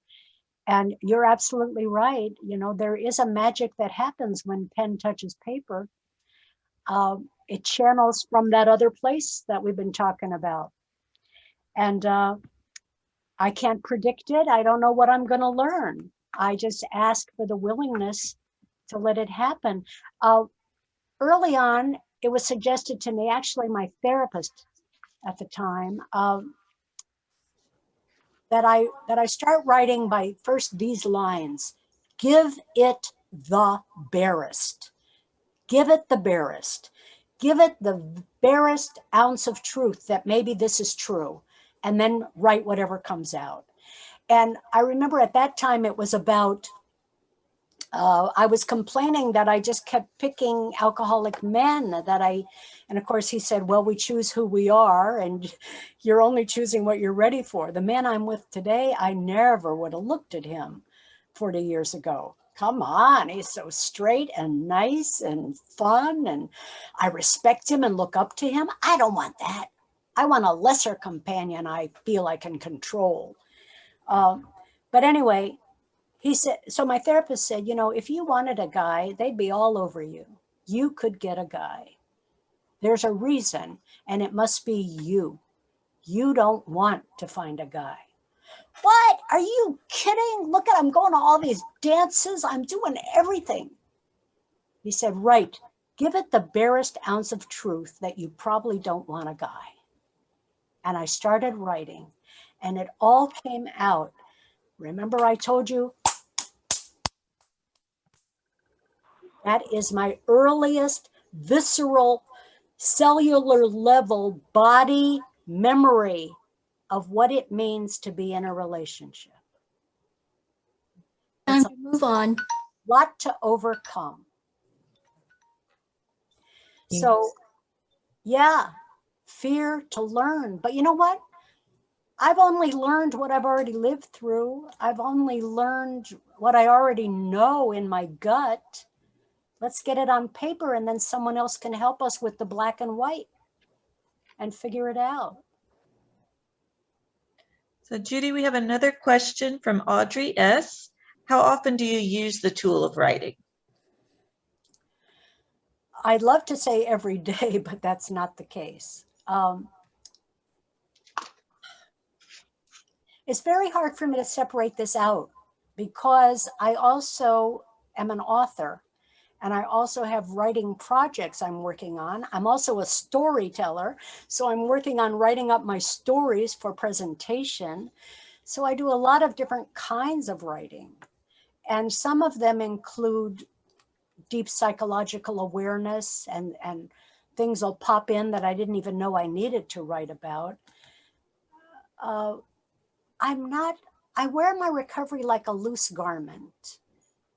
[SPEAKER 2] And you're absolutely right. You know, there is a magic that happens when pen touches paper. It channels from that other place that we've been talking about. And I can't predict it. I don't know what I'm going to learn. I just ask for the willingness to let it happen. Early on, it was suggested to me, actually my therapist at the time, that I start writing by first these lines: give it the barest. Give it the barest. Give it the barest ounce of truth that maybe this is true, and then write whatever comes out. And I remember at that time it was about, I was complaining that I just kept picking alcoholic men and of course he said, well, we choose who we are, and you're only choosing what you're ready for. The man I'm with today, I never would have looked at him 40 years ago. Come on, he's so straight and nice and fun, and I respect him and look up to him. I don't want that. I want a lesser companion I feel I can control. But anyway, he said, so my therapist said, you know, if you wanted a guy, they'd be all over you. You could get a guy. There's a reason, and it must be you. You don't want to find a guy. What? Are you kidding? Look at, I'm going to all these dances. I'm doing everything. He said, right. Give it the barest ounce of truth that you probably don't want a guy. And I started writing, and it all came out. Remember I told you, that is my earliest visceral, cellular level body memory of what it means to be in a relationship.
[SPEAKER 3] Time to move on.
[SPEAKER 2] Lot to overcome. So, yeah, fear to learn. But you know what? I've only learned what I've already lived through. I've only learned what I already know in my gut. Let's get it on paper, and then someone else can help us with the black and white and figure it out.
[SPEAKER 4] So Judy, we have another question from Audrey S. How often do you use the tool of writing?
[SPEAKER 2] I'd love to say every day, but that's not the case. It's very hard for me to separate this out, because I also am an author, and I also have writing projects I'm working on. I'm also a storyteller, so I'm working on writing up my stories for presentation. So I do a lot of different kinds of writing, and some of them include deep psychological awareness, and things will pop in that I didn't even know I needed to write about. I wear my recovery like a loose garment.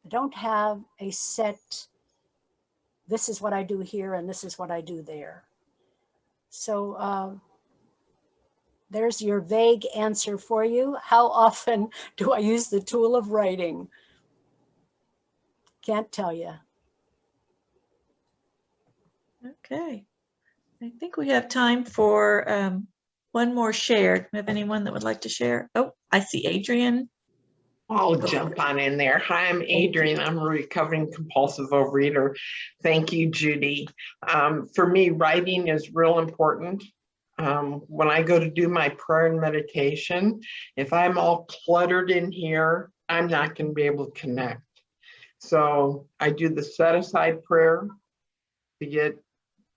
[SPEAKER 2] I don't have a set, this is what I do here and this is what I do there. So there's your vague answer for you. How often do I use the tool of writing? Can't tell you.
[SPEAKER 4] Okay. I think we have time for one more share. Do we have anyone that would like to share? Oh, I see Adrian.
[SPEAKER 7] I'll jump on in there. Hi, I'm Adrienne. I'm a recovering compulsive overeater. Thank you, Judy. For me, writing is real important. When I go to do my prayer and meditation, if I'm all cluttered in here, I'm not going to be able to connect. So I do the set aside prayer to get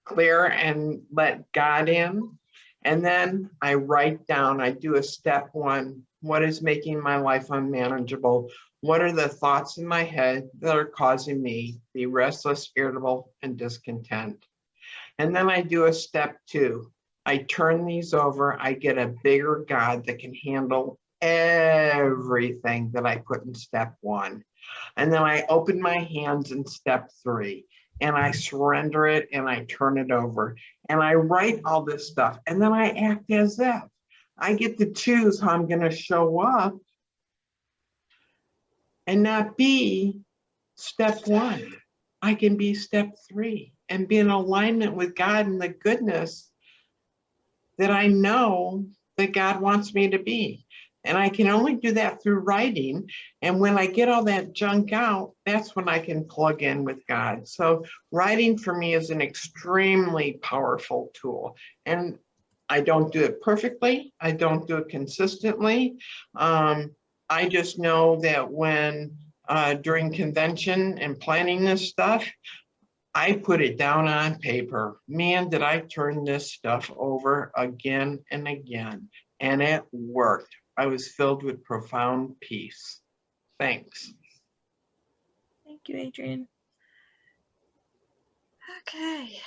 [SPEAKER 7] clear and let God in. And then I write down, I do a step one. What is making my life unmanageable? What are the thoughts in my head that are causing me to be restless, irritable, and discontent? And then I do a step two. I turn these over. I get a bigger God that can handle everything that I put in step one. And then I open my hands in step three, and I surrender it and I turn it over. And I write all this stuff. And then I act as if I get to choose how I'm going to show up and not be step one. I can be step three and be in alignment with God and the goodness that I know that God wants me to be. And I can only do that through writing. And when I get all that junk out, that's when I can plug in with God. So writing for me is an extremely powerful tool. And I don't do it perfectly. I don't do it consistently. I just know that when during convention and planning this stuff, I put it down on paper. Man, did I turn this stuff over again and again. And it worked. I was filled with profound peace. Thanks.
[SPEAKER 4] Thank you, Adrienne. Okay.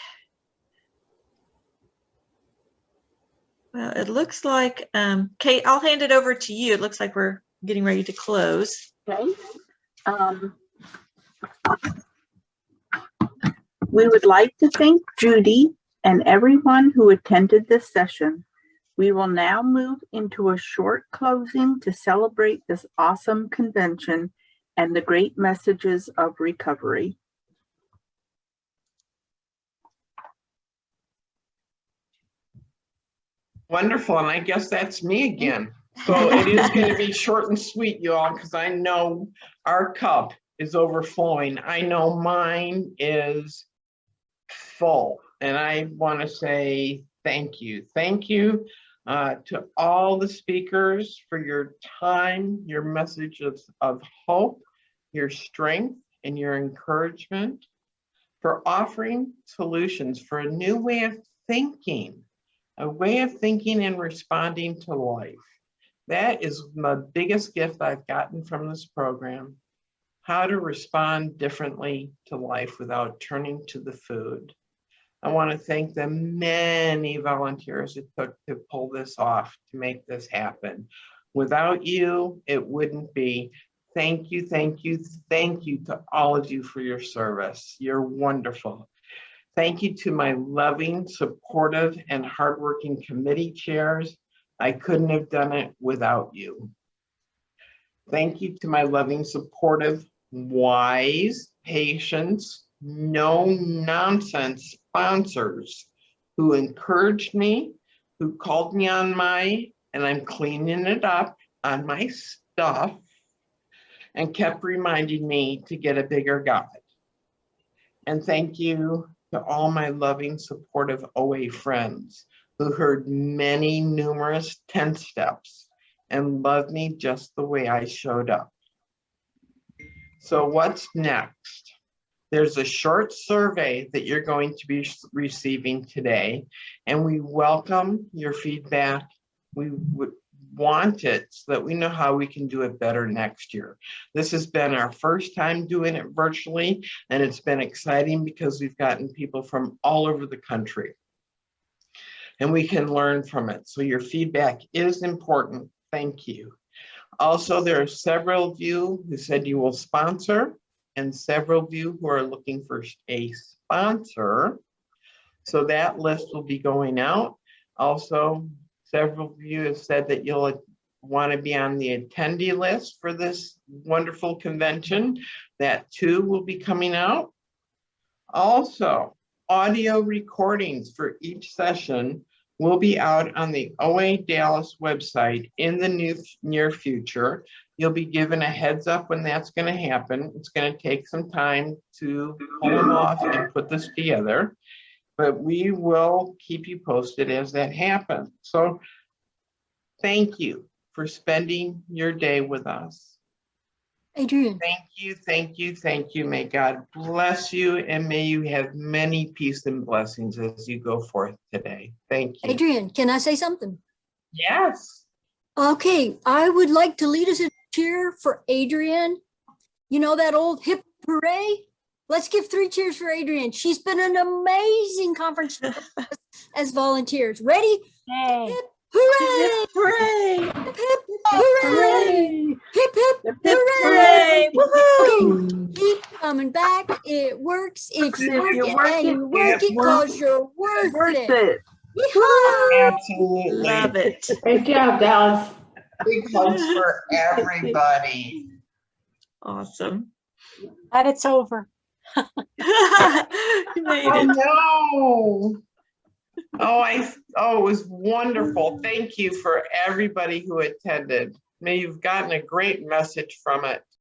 [SPEAKER 4] Well, it looks like, Kate, I'll hand it over to you. It looks like we're getting ready to close.
[SPEAKER 1] Okay. We would like to thank Judy and everyone who attended this session. We will now move into a short closing to celebrate this awesome convention and the great messages of recovery.
[SPEAKER 7] Wonderful. And I guess that's me again. So it is going to be short and sweet, you all, because I know our cup is overflowing. I know mine is full. And I want to say thank you. Thank you to all the speakers for your time, your messages of hope, your strength, and your encouragement, for offering solutions for a new way of thinking, a way of thinking and responding to life. That is the biggest gift I've gotten from this program, how to respond differently to life without turning to the food. I want to thank the many volunteers it took to pull this off, to make this happen. Without you, it wouldn't be. Thank you, thank you, thank you to all of you for your service. You're wonderful. Thank you to my loving, supportive, and hardworking committee chairs. I couldn't have done it without you. Thank you to my loving, supportive, wise, patient, no nonsense sponsors who encouraged me, who called me on and I'm cleaning it up, on my stuff, and kept reminding me to get a bigger God. And thank you to all my loving, supportive OA friends who heard many numerous 10 steps and loved me just the way I showed up. So what's next? There's a short survey that you're going to be receiving today, and we welcome your feedback. We would want it so that we know how we can do it better next year. This has been our first time doing it virtually, and it's been exciting because we've gotten people from all over the country, and we can learn from it. So your feedback is important. Thank you. Also, there are several of you who said you will sponsor, and several of you who are looking for a sponsor. So that list will be going out. Also, several of you have said that you'll want to be on the attendee list for this wonderful convention. That too will be coming out. Also, audio recordings for each session will be out on the OA Dallas website in the near future. You'll be given a heads up when that's going to happen. It's going to take some time to pull them off and put this together, but we will keep you posted as that happens. So thank you for spending your day with us.
[SPEAKER 3] Adrian,
[SPEAKER 7] Thank you, thank you, thank you. May God bless you and may you have many peace and blessings as you go forth today. Thank you.
[SPEAKER 3] Adrian, can I say something?
[SPEAKER 7] Yes.
[SPEAKER 3] Okay, I would like to lead us in a cheer for Adrian. You know that old hip hooray? Let's give 3 cheers for Adrian. She's been an amazing conference as volunteers. Ready?
[SPEAKER 2] Yay.
[SPEAKER 3] Hip hooray!
[SPEAKER 4] Hooray!
[SPEAKER 3] Hip hip hooray! Hip hip
[SPEAKER 4] Hooray!
[SPEAKER 3] hooray!
[SPEAKER 4] Woohoo!
[SPEAKER 3] Okay, keep coming back. It works if you
[SPEAKER 1] If
[SPEAKER 3] work
[SPEAKER 1] you
[SPEAKER 3] it
[SPEAKER 1] work
[SPEAKER 3] and
[SPEAKER 1] it,
[SPEAKER 3] you work
[SPEAKER 1] it
[SPEAKER 3] it cause
[SPEAKER 1] works.
[SPEAKER 3] you're worth
[SPEAKER 1] Worth
[SPEAKER 3] it.
[SPEAKER 1] it.
[SPEAKER 3] Yeehaw!
[SPEAKER 7] Absolutely.
[SPEAKER 4] Love it.
[SPEAKER 8] Great job, Dallas.
[SPEAKER 7] Big hugs for everybody.
[SPEAKER 4] Awesome.
[SPEAKER 2] Glad it's over.
[SPEAKER 4] You made
[SPEAKER 7] Oh,
[SPEAKER 4] it.
[SPEAKER 7] no. It was wonderful. Thank you for everybody who attended. May you've gotten a great message from it.